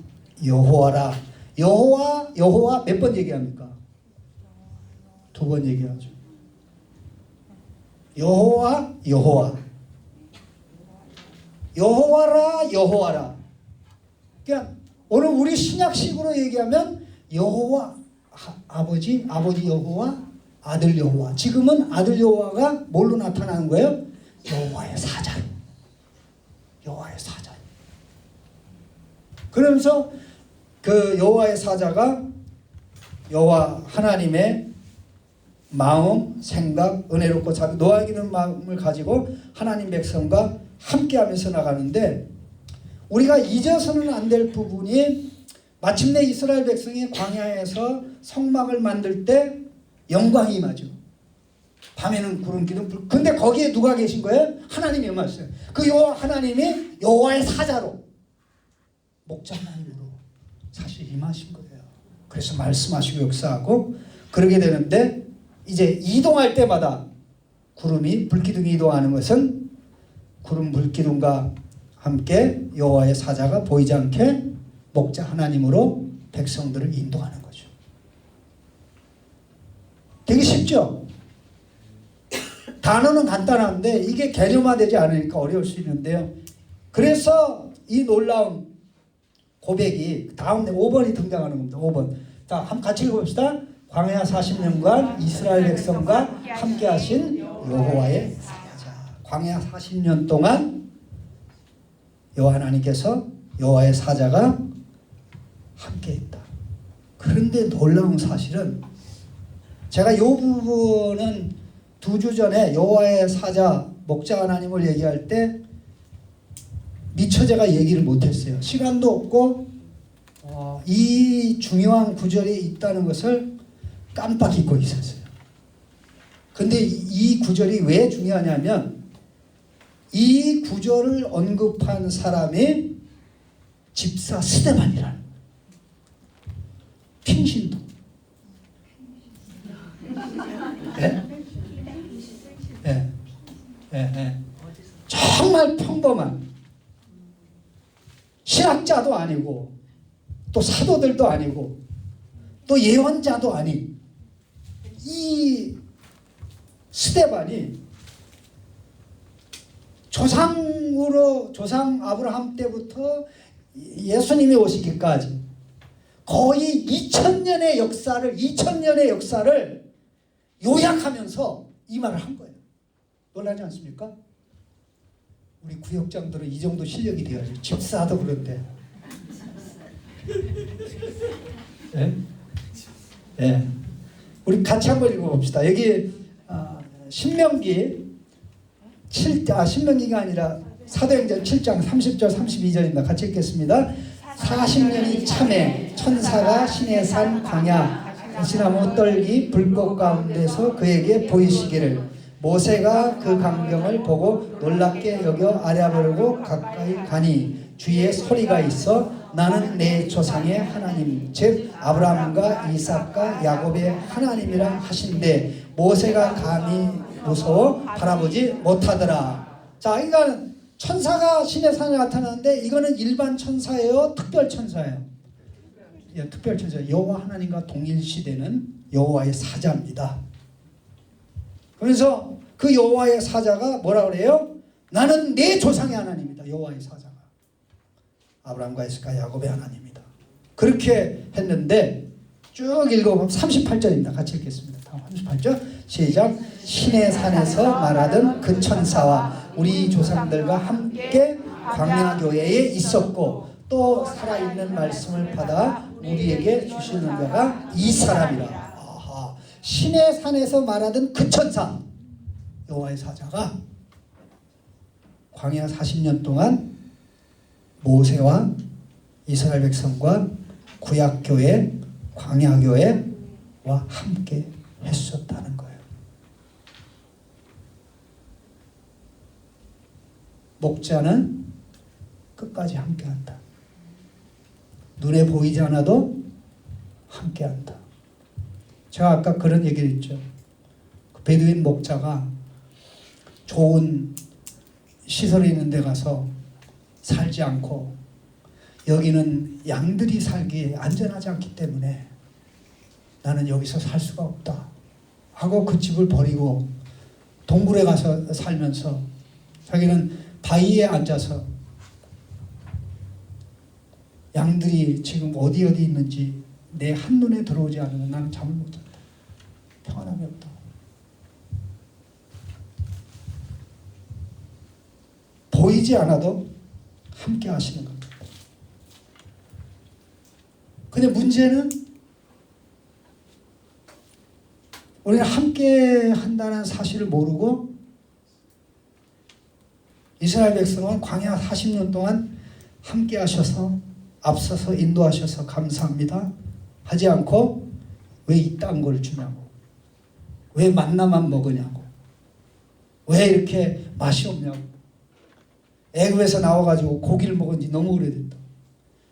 여호와라. 여호와 몇 번 얘기합니까? 2번 얘기하죠. 여호와 여호와라 여호와라. 그러니까 오늘 우리 신약식으로 얘기하면 여호와 아버지 여호와 아들 여호와. 지금은 아들 여호와가 뭘로 나타나는 거예요? 여호와의 사자. 여호와의 사자. 그러면서 그 여호와의 사자가 여호와 하나님의 마음, 생각, 은혜롭고 자비, 노하기는 마음을 가지고 하나님 백성과 함께하면서 나가는데 우리가 잊어서는 안 될 부분이 마침내 이스라엘 백성이 광야에서 성막을 만들 때 영광이 임하죠. 밤에는 구름 기둥 불. 근데 거기에 누가 계신 거예요? 하나님이 임하셨어요. 그 여호와 하나님이 여호와의 사자로 목자 하나님으로 사실 임하신 거예요. 그래서 말씀하시고 역사하고 그러게 되는데 이제 이동할 때마다 구름이 불기둥이 이동하는 것은 구름 불기둥과 함께 여호와의 사자가 보이지 않게 목자 하나님으로 백성들을 인도하는 거죠. 되게 쉽죠? 단어는 간단한데 이게 개념화되지 않으니까 어려울 수 있는데요. 그래서 이 놀라운 고백이 다음 5번이 등장하는 겁니다. 5번. 자, 한번 같이 읽어봅시다. 광야 40년간 이스라엘 백성과 함께 하신 여호와의 사자. 광야 40년 동안 여호와 하나님께서 여호와의 사자가 함께 했다. 그런데 놀라운 사실은 제가 이 부분은 2주 전에 여호와의 사자 목자 하나님을 얘기할 때 미처 제가 얘기를 못했어요. 시간도 없고 이 중요한 구절이 있다는 것을 깜빡 잊고 있었어요. 근데 이 구절이 왜 중요하냐면 이 구절을 언급한 사람이 집사 스데반이라는 핑신도. 예? 예. 예, 예. 정말 평범한 신학자도 아니고 또 사도들도 아니고 또 예언자도 아닌 이 스데반이 조상 아브라함 때부터 예수님이 오시기까지 거의 2000년의 역사를 요약하면서 이 말을 한 거예요. 놀라지 않습니까? 우리 구역장들은 이 정도 실력이 돼야죠. 집사도 그런데. 예? 예. 우리 같이 한번 읽어봅시다. 여기 신명기 신명기가 아니라 사도행전 7장 30절 32절입니다. 같이 읽겠습니다. 40년이 참에 천사가 신의 산 광야 시나무 떨기 불꽃 가운데서 그에게 보이시기를 모세가 그 광경을 보고 놀랍게 여겨 아뢰보려고 가까이 가니 주위에 소리가 있어 나는 내 조상의 하나님 즉 아브라함과 이삭과 야곱의 하나님이라 하신데 모세가 감히 무서워 바라보지 못하더라. 자, 이거는 천사가 신의 산에 나타나는데 이거는 일반 천사예요, 특별 천사예요? 예, 특별 천사. 여호와 하나님과 동일시되는 여호와의 사자입니다. 그래서 그 여호와의 사자가 뭐라 그래요? 나는 내 조상의 하나님이다. 여호와의 사자가 아브라함과 이삭과 야곱의 하나님이다. 그렇게 했는데 쭉 읽어보면 38절입니다. 같이 읽겠습니다. 다음 38절 시작. 신의 산에서 말하던 그 천사와 우리 조상들과 함께 광야교회에 있었고 또 살아있는 말씀을 받아 우리에게 주시는 자가 이 사람이라. 아하. 신의 산에서 말하던 그 천사 여호와의 사자가 광야 40년 동안 모세와 이스라엘 백성과 구약교회 광야교회와 함께 했었다는 거예요. 목자는 끝까지 함께한다. 눈에 보이지 않아도 함께한다. 제가 아까 그런 얘기를 했죠. 그 베두인 목자가 좋은 시설이 있는 데 가서 살지 않고 여기는 양들이 살기에 안전하지 않기 때문에 나는 여기서 살 수가 없다 하고 그 집을 버리고 동굴에 가서 살면서 자기는 바위에 앉아서 양들이 지금 어디 있는지 내 한눈에 들어오지 않으면 나는 잠을 못 잔다. 평안함이 없다. 보이지 않아도 함께 하시는 겁니다. 근데 문제는 우리는 함께 한다는 사실을 모르고 이스라엘 백성은 광야 40년 동안 함께 하셔서 앞서서 인도하셔서 감사합니다 하지 않고 왜 이딴 걸 주냐고, 왜 만나만 먹으냐고, 왜 이렇게 맛이 없냐고, 애굽에서 나와가지고 고기를 먹은 지 너무 오래됐다,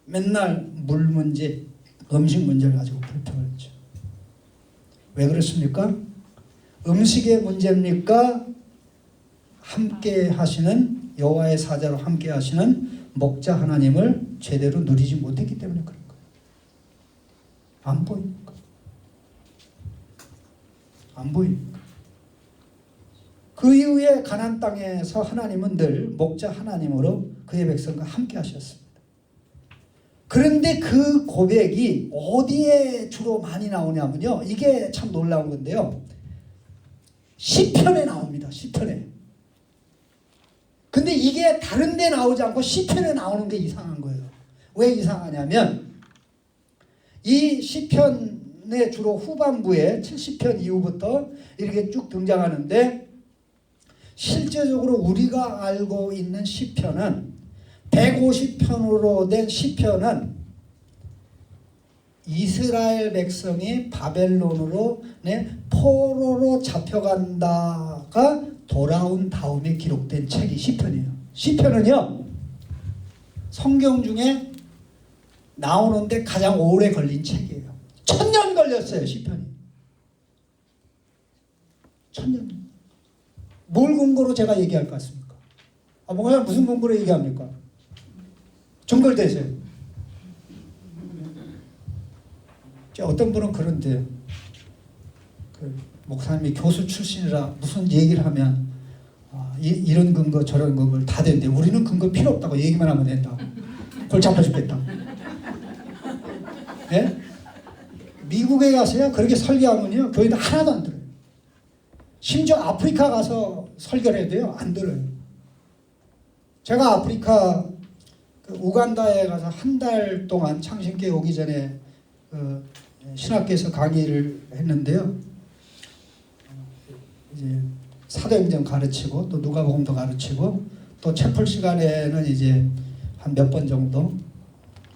맨날 물 문제 음식 문제를 가지고 불평했죠. 왜 그렇습니까? 음식의 문제입니까? 함께 하시는 여호와의 사자로 함께 하시는 목자 하나님을 제대로 누리지 못했기 때문에 그런 거예요. 안 보입니까? 안 보입니까? 그 이후에 가나안 땅에서 하나님은 늘 목자 하나님으로 그의 백성과 함께 하셨습니다. 그런데 그 고백이 어디에 주로 많이 나오냐면요, 이게 참 놀라운 건데요, 시편에 나옵니다. 시편에. 근데 이게 다른 데 나오지 않고 시편에 나오는 게 이상한 거예요. 왜 이상하냐면 이 시편의 주로 후반부에 70편 이후부터 이렇게 쭉 등장하는데 실제적으로 우리가 알고 있는 시편은 150편으로 된 시편은 이스라엘 백성이 바벨론으로 포로로 잡혀간다가 돌아온 다음에 기록된 책이 시편이에요. 시편은요 성경 중에 나오는데 가장 오래 걸린 책이에요. 1000년 걸렸어요. 시편이 1000년. 뭘 근거로 제가 얘기할 것 같습니까? 뭐가 무슨 근거로 얘기합니까? 증거를 대세요. 어떤 분은 그런데요. 목사님이 교수 출신이라 무슨 얘기를 하면 이런 근거 저런 근거를 다 된대. 우리는 근거 필요 없다고 얘기만 하면 된다고. 그걸 잡아 죽겠다. 예? 미국에 가서야 그렇게 설교하면요 교회도 하나도 안 들어요. 심지어 아프리카 가서 설교를 해도요 안 들어요. 제가 아프리카 우간다에 가서 한 달 동안 창신교회 오기 전에 신학교에서 강의를 했는데요. 이제 사도행전 가르치고 또 누가복음도 가르치고 또 채플 시간에는 이제 한 몇 번 정도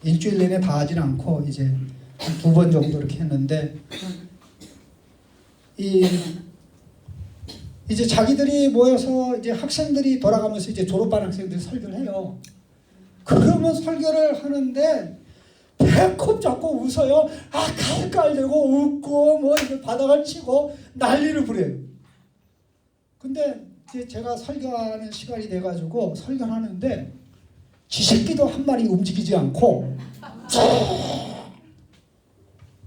일주일 내내 다 하진 않고 이제 한 2번 정도 이렇게 했는데 이제 자기들이 모여서 이제 학생들이 돌아가면서 이제 졸업반 학생들이 설교를 해요. 그러면 설교를 하는데 배꼽 잡고 웃어요. 깔깔대고 웃고 뭐 이제 바닥을 치고 난리를 부려요. 근데 이제 제가 설교하는 시간이 돼가지고 설교를 하는데 지새끼도 한 마리 움직이지 않고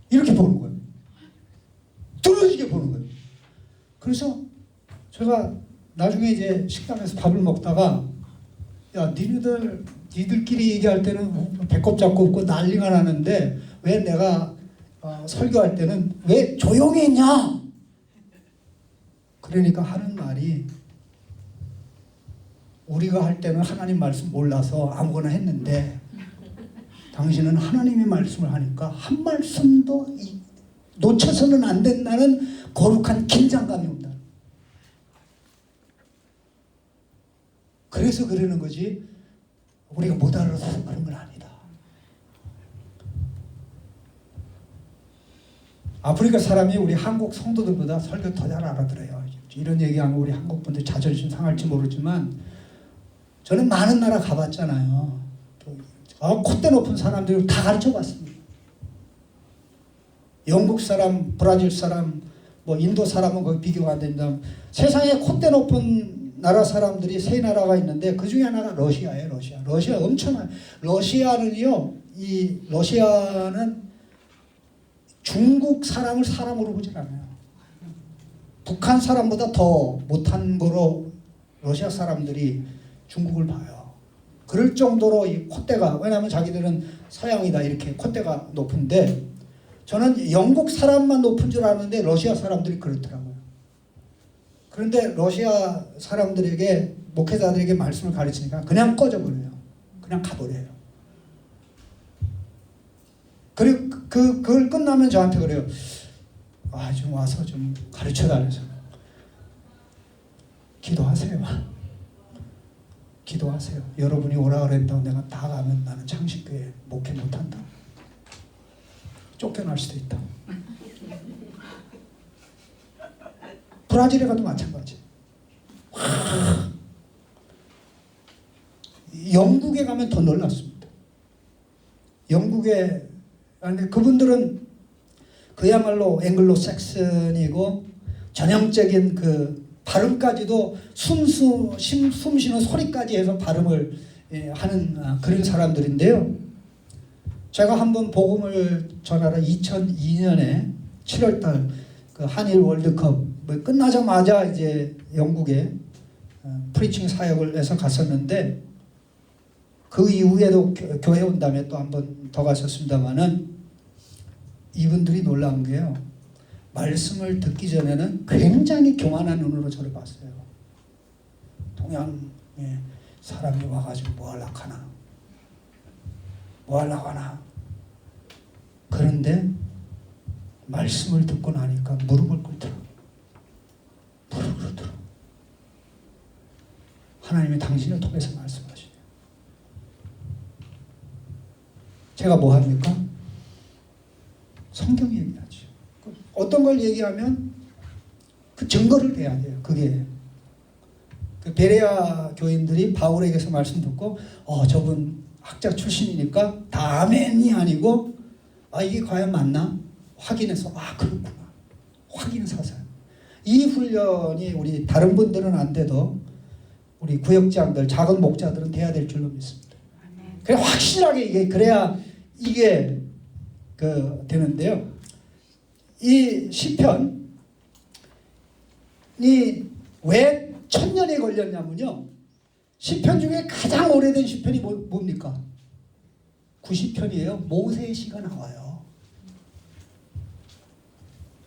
이렇게 보는 거예요. 뚫어지게 보는 거예요. 그래서 제가 나중에 이제 식당에서 밥을 먹다가 야 니들끼리 얘기할 때는 배꼽 잡고 웃고 난리가 나는데 왜 내가 설교할 때는 왜 조용히 했냐? 그러니까 하는 말이 우리가 할 때는 하나님 말씀 몰라서 아무거나 했는데 당신은 하나님의 말씀을 하니까 한 말씀도 놓쳐서는 안 된다는 거룩한 긴장감이 온다. 그래서 그러는 거지 우리가 못 알아서 그런 건 아니다. 아프리카 사람이 우리 한국 성도들보다 설교 더 잘 알아들어요. 이런 얘기하면 우리 한국 분들 자존심 상할지 모르지만 저는 많은 나라 가봤잖아요. 콧대 높은 사람들을 다 가르쳐봤습니다. 영국 사람, 브라질 사람, 뭐 인도 사람은 거의 비교가 안 된다. 세상에 콧대 높은 나라 사람들이 세 나라가 있는데 그 중에 하나가 러시아예요. 러시아 엄청나요. 러시아는 중국 사람을 사람으로 보질 않아요. 북한 사람보다 더 못한 거로 러시아 사람들이 중국을 봐요. 그럴 정도로 이 콧대가, 왜냐하면 자기들은 서양이다 이렇게 콧대가 높은데 저는 영국 사람만 높은 줄 아는데 러시아 사람들이 그렇더라고요. 그런데 러시아 사람들에게 목회자들에게 말씀을 가르치니까 그냥 꺼져버려요. 그냥 가버려요. 그리고 그걸 끝나면 저한테 그래요. 좀 와서 좀 가르쳐달래서. 기도하세요. 기도하세요. 여러분이 오라 그랬다고 내가 다 가면 나는 창식교회 목회 못한다. 쫓겨날 수도 있다. 브라질에 가도 마찬가지. 영국에 가면 더 놀랐습니다. 영국에 근데 그분들은 그야말로 앵글로색슨이고 전형적인 그 발음까지도 숨 쉬는 소리까지 해서 발음을 하는 그런 사람들인데요. 제가 한번 복음을 전하러 2002년에 7월달 그 한일 월드컵 끝나자마자 이제 영국에 프리칭 사역을 해서 갔었는데 그 이후에도 교회 온 다음에 또 한 번 더 갔었습니다만은 이분들이 놀라운 게요. 말씀을 듣기 전에는 굉장히 교만한 눈으로 저를 봤어요. 동양에 사람이 와가지고 뭐 하려고 하나. 뭐 하려고 하나. 그런데 말씀을 듣고 나니까 무릎을 꿇더라. 무릎을 꿇더라. 하나님이 당신을 통해서 말씀하시네요. 제가 뭐 합니까? 성경이 얘기하죠. 어떤 걸 얘기하면 그 증거를 대야 돼요. 그게 그 베레아 교인들이 바울에게서 말씀 듣고 저분 학자 출신이니까 다 아멘이 아니고 이게 과연 맞나? 확인해서 그렇구나. 확인사살. 이 훈련이 우리 다른 분들은 안 돼도 우리 구역장들 작은 목자들은 돼야 될 줄로 믿습니다. 그래 확실하게 이게 그래야 이게 되는데요. 이 시편이 왜 1000년이 걸렸냐면요. 시편 중에 가장 오래된 시편이 뭡니까? 90편이에요. 모세의 시가 나와요.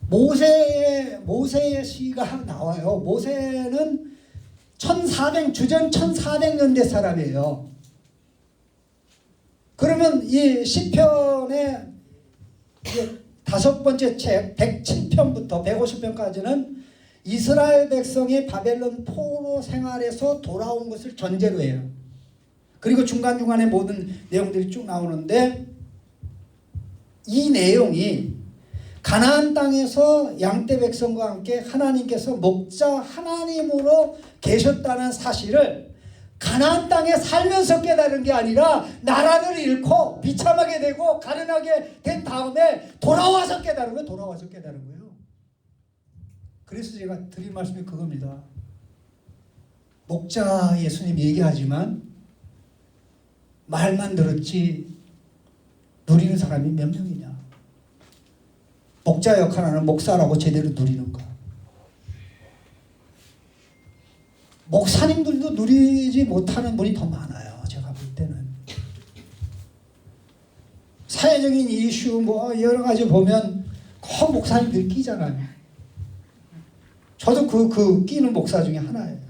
모세의 시가 나와요. 모세는 주전 1400년대 사람이에요. 그러면 이 시편의 다섯 번째 책 107편부터 150편까지는 이스라엘 백성이 바벨론 포로 생활에서 돌아온 것을 전제로 해요. 그리고 중간중간에 모든 내용들이 쭉 나오는데 이 내용이 가나안 땅에서 양떼 백성과 함께 하나님께서 목자 하나님으로 계셨다는 사실을 가나안 땅에 살면서 깨달은 게 아니라 나라를 잃고 비참하게 되고 가련하게 된 다음에 돌아와서 깨달은 거예요. 그래서 제가 드린 말씀이 그겁니다. 목자 예수님 얘기하지만 말만 들었지 누리는 사람이 몇 명이냐. 목자 역할하는 목사라고 제대로 누리는 거. 목사님들도 누리지 못하는 분이 더 많아요. 제가 볼 때는. 사회적인 이슈 여러 가지 보면 꼭 목사님들이 끼잖아요. 저도 그 끼는 목사 중에 하나예요.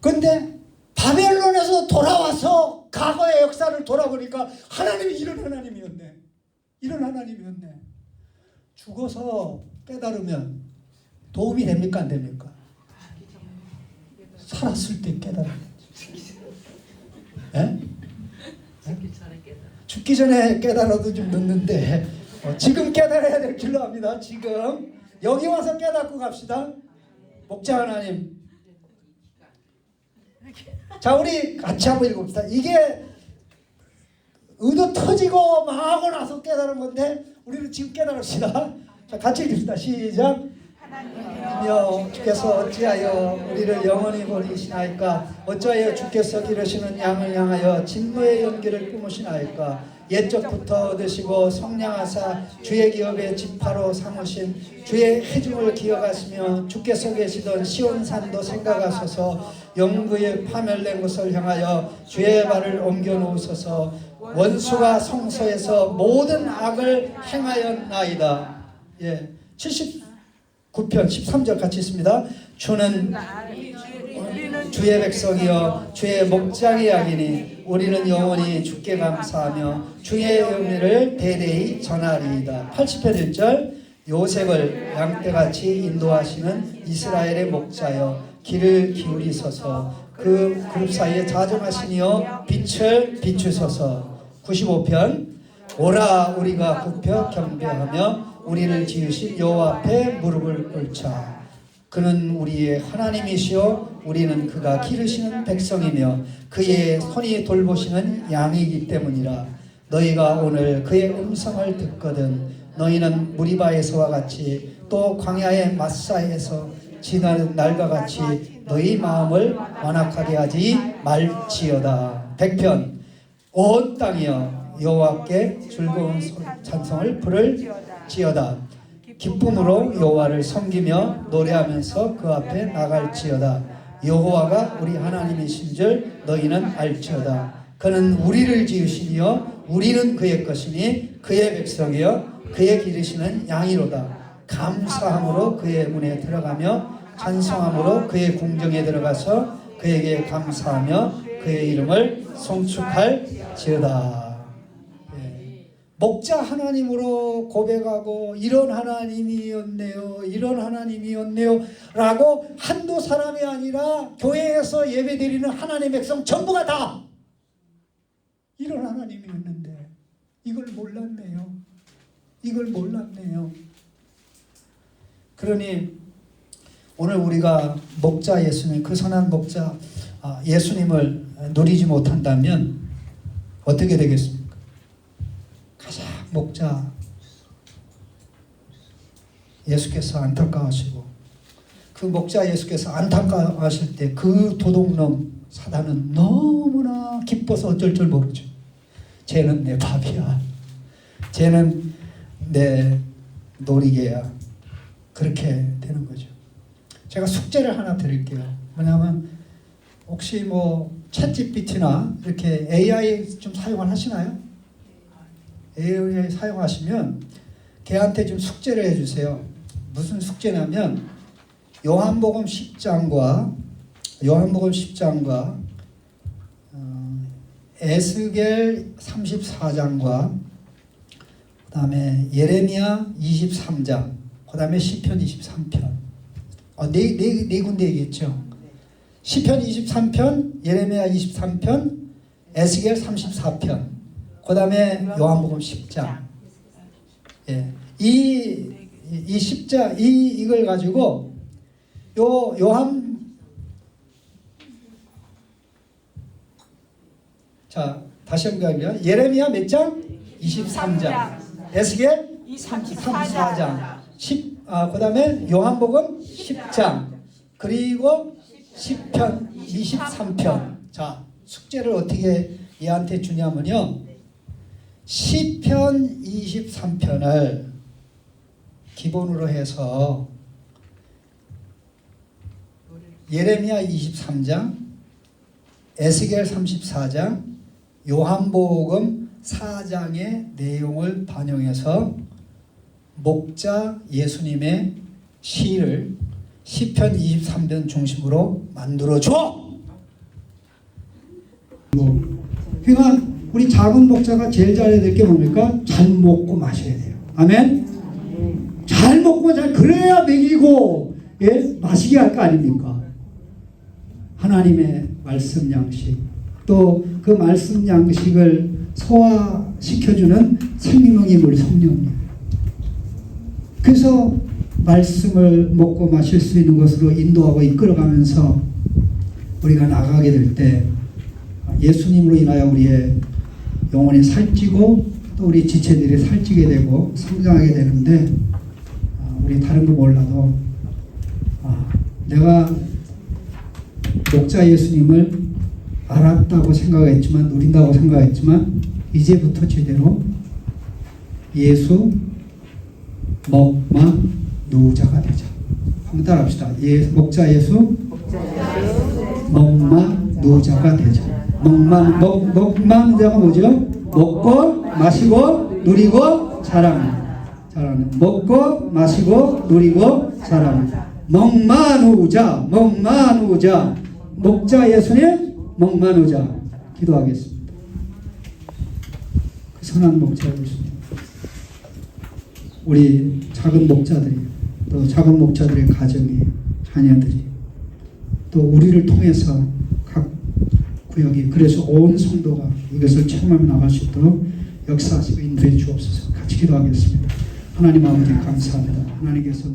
근데 바벨론에서 돌아와서 과거의 역사를 돌아보니까 하나님이 이런 하나님이었네. 죽어서 깨달으면 도움이 됩니까? 안 됩니까? 살았을 때 깨달아야지. 예? 죽기 전에 깨달아도 좀 늦는데 지금 깨달아야 될 길로 합니다. 지금 여기 와서 깨닫고 갑시다. 목자 하나님. 자, 우리 같이 한번 읽읍시다. 이게 의도 터지고 망하고 나서 깨달은 건데 우리는 지금 깨달읍시다. 자, 같이 읽읍시다. 시작. 하나님이여 주께서 어찌하여 우리를 영원히 버리시나이까? 어찌하여 주께서 기르시는 양을 향하여 진노의 연기를 뿜으시나이까? 옛적부터 얻으시고 성량하사 주의 기업의 지파로 삼으신 주의 해중을 기억하시며 주께서 계시던 시온산도 생각하소서. 영구에 파멸된 곳을 향하여 주의 발을 옮겨 놓으소서. 원수가 성소에서 모든 악을 행하였나이다. 79편 13절 같이 있습니다. 주는 주의 백성이여 주의 목장의 양이니 우리는 영원히 주께 감사하며 주의 은혜를 대대히 전하리이다. 80편 1절 요셉을 양떼같이 인도하시는 이스라엘의 목자여 귀를 기울이소서. 그 그룹 사이에 자정하시니여 빛을 비추소서. 95편 오라 우리가 굽혀 경배하며 우리를 지으신 여호와 앞에 무릎을 꿇자. 그는 우리의 하나님이시오 우리는 그가 기르시는 백성이며 그의 손이 돌보시는 양이기 때문이라. 너희가 오늘 그의 음성을 듣거든 너희는 무리바에서와 같이 또 광야의 마사에서 지나는 날과 같이 너희 마음을 완악하게 하지 말지어다. 100편 온 땅이여 여호와께 즐거운 찬송을 부를지어다. 기쁨으로 여호와를 섬기며 노래하면서 그 앞에 나갈지어다. 여호와가 우리 하나님이신 줄 너희는 알지어다. 그는 우리를 지으시니여 우리는 그의 것이니 그의 백성이여 그의 기르시는 양이로다. 감사함으로 그의 문에 들어가며 찬송함으로 그의 궁정에 들어가서 그에게 감사하며 그의 이름을 송축할지어다. 목자 하나님으로 고백하고 이런 하나님이었네요 라고 한두 사람이 아니라 교회에서 예배드리는 하나님의 백성 전부가 다 이런 하나님이었는데 이걸 몰랐네요. 이걸 몰랐네요. 그러니 오늘 우리가 목자 예수님, 그 선한 목자 예수님을 누리지 못한다면 어떻게 되겠습니까? 가장 목자 예수께서 안타까워하시고, 그 목자 예수께서 안타까워하실 때 그 도둑놈 사단은 너무나 기뻐서 어쩔 줄 모르죠. 쟤는 내 밥이야. 쟤는 내 놀이개야. 그렇게 되는 거죠. 제가 숙제를 하나 드릴게요. 뭐냐면 혹시 뭐 챗GPT나 이렇게 AI 좀 사용을 하시나요? AI 사용하시면 걔한테 좀 숙제를 해주세요. 무슨 숙제냐면 요한복음 10장과 에스겔 34장과 그 다음에 예레미야 23장, 그 다음에 시편 23편. 네 군데 얘기했죠. 시편 23편, 예레미야 23편, 에스겔 34편, 그 다음에 요한복음 10장. 예, 이 10장 이걸 가지고 자, 다시 한번 예레미야 몇 장? 23장. 에스겔 34장. 그 다음에 요한복음 10장. 그리고 시편 23편. 자, 숙제를 어떻게 얘한테 주냐면요. 시편 23편을 기본으로 해서 예레미야 23장, 에스겔 34장, 요한복음 4장의 내용을 반영해서 목자 예수님의 시를 시편 23편 중심으로 만들어줘! 그러니까 우리 작은 목자가 제일 잘해야 될 게 뭡니까? 잘 먹고 마셔야 돼요. 아멘? 잘 먹고 그래야 먹이고 마시게 할 거 아닙니까? 하나님의 말씀 양식, 또 그 말씀 양식을 소화시켜주는 생명의 물 성령님. 그래서 말씀을 먹고 마실 수 있는 것으로 인도하고 이끌어가면서 우리가 나가게 될 때 예수님으로 인하여 우리의 영혼이 살찌고 또 우리 지체들이 살찌게 되고 성장하게 되는데, 우리 다른 거 몰라도 내가 목자 예수님을 알았다고 생각했지만, 누린다고 생각했지만 이제부터 제대로 예수 먹마 누자가 되자. 한번 따라합시다. 목자 예수 먹마 누자가 되자. 먹마 누자가 뭐죠? 먹고 마시고 누리고 자라는. 먹고 마시고 누리고 자라는. 먹마누자. 목자 예수님 먹마누자. 기도하겠습니다. 그 선한 목자 예수님, 우리 작은 목자들이, 또 작은 목자들의 가정이, 자녀들이, 또 우리를 통해서 각 구역이, 그래서 온 성도가 이것을 체험하며 나갈 수 있도록 역사하시고 인도해 주옵소서. 같이 기도하겠습니다. 하나님 아버지 감사합니다. 하나님께서